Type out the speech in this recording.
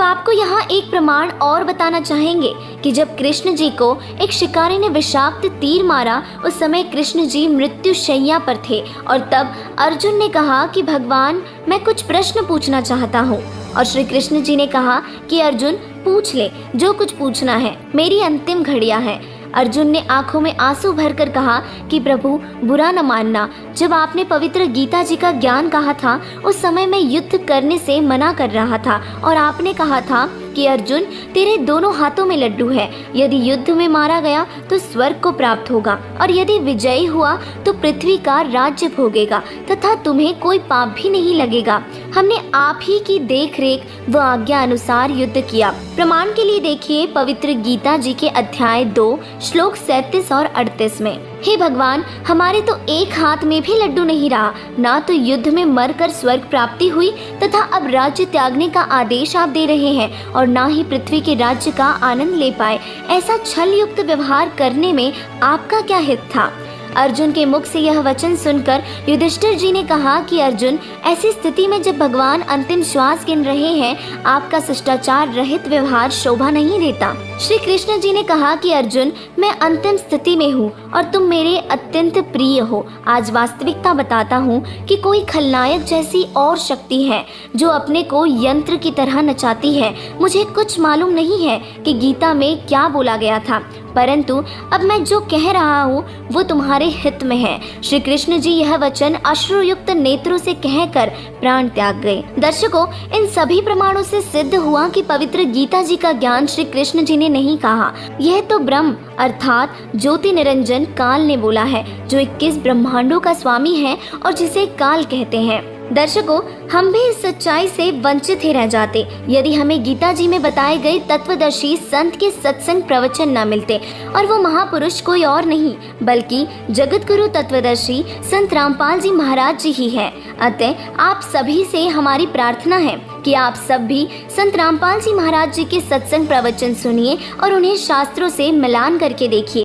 आपको यहाँ एक प्रमाण और बताना चाहेंगे कि जब कृष्ण जी को एक शिकारी ने विषाक्त तीर मारा, उस समय कृष्ण जी मृत्यु शैया पर थे और तब अर्जुन ने कहा कि भगवान, मैं कुछ प्रश्न पूछना चाहता हूँ। और श्री कृष्ण जी ने कहा कि अर्जुन, पूछ ले, जो कुछ पूछना है, मेरी अंतिम घड़ियां हैं। अर्जुन ने आंखों में आंसू भरकर कहा कि प्रभु, बुरा न मानना, जब आपने पवित्र गीता जी का ज्ञान कहा था, उस समय मैं युद्ध करने से मना कर रहा था और आपने कहा था कि अर्जुन, तेरे दोनों हाथों में लड्डू है, यदि युद्ध में मारा गया तो स्वर्ग को प्राप्त होगा और यदि विजयी हुआ तो पृथ्वी का राज्य भोगेगा तथा तुम्हें कोई पाप भी नहीं लगेगा। हमने आप ही की देख रेख व आज्ञा अनुसार युद्ध किया। प्रमाण के लिए देखिए पवित्र गीता जी के अध्याय 2 श्लोक 37 और 38 में। हे भगवान, हमारे तो एक हाथ में भी लड्डू नहीं रहा, ना तो युद्ध में मरकर स्वर्ग प्राप्ति हुई तथा अब राज्य त्यागने का आदेश आप दे रहे हैं और ना ही पृथ्वी के राज्य का आनंद ले पाए। ऐसा छल युक्त व्यवहार करने में आपका क्या हित था? अर्जुन के मुख से यह वचन सुनकर युधिष्ठिर जी ने कहा कि अर्जुन, ऐसी स्थिति में जब भगवान अंतिम श्वास गिन रहे हैं, आपका शिष्टाचार रहित व्यवहार शोभा नहीं देता। श्री कृष्ण जी ने कहा कि अर्जुन, मैं अंतिम स्थिति में हूँ और तुम मेरे अत्यंत प्रिय हो। आज वास्तविकता बताता हूँ कि कोई खलनायक जैसी और शक्ति है जो अपने को यंत्र की तरह नचाती है। मुझे कुछ मालूम नहीं है कि गीता में क्या बोला गया था, परंतु अब मैं जो कह रहा हूँ वो तुम्हारे हित में है। श्री कृष्ण जी यह वचन अश्रुयुक्त नेत्रों से कहकर प्राण त्याग गए। दर्शकों, इन सभी प्रमाणों से सिद्ध हुआ कि पवित्र गीता जी का ज्ञान श्री कृष्ण जी ने नहीं कहा, यह तो ब्रह्म अर्थात ज्योति निरंजन काल ने बोला है, जो 21 ब्रह्मांडों का स्वामी है और जिसे काल कहते हैं। दर्शकों, हम भी इस सच्चाई से वंचित ही रह जाते यदि हमें गीता जी में बताए गए तत्वदर्शी संत के सत्संग प्रवचन न मिलते, और वो महापुरुष कोई और नहीं बल्कि जगत गुरु तत्वदर्शी संत रामपाल जी महाराज जी ही है। अतः आप सभी से हमारी प्रार्थना है कि आप सब भी संत रामपाल जी महाराज जी के सत्संग प्रवचन सुनिए और उन्हें शास्त्रों से मिलान करके देखिए।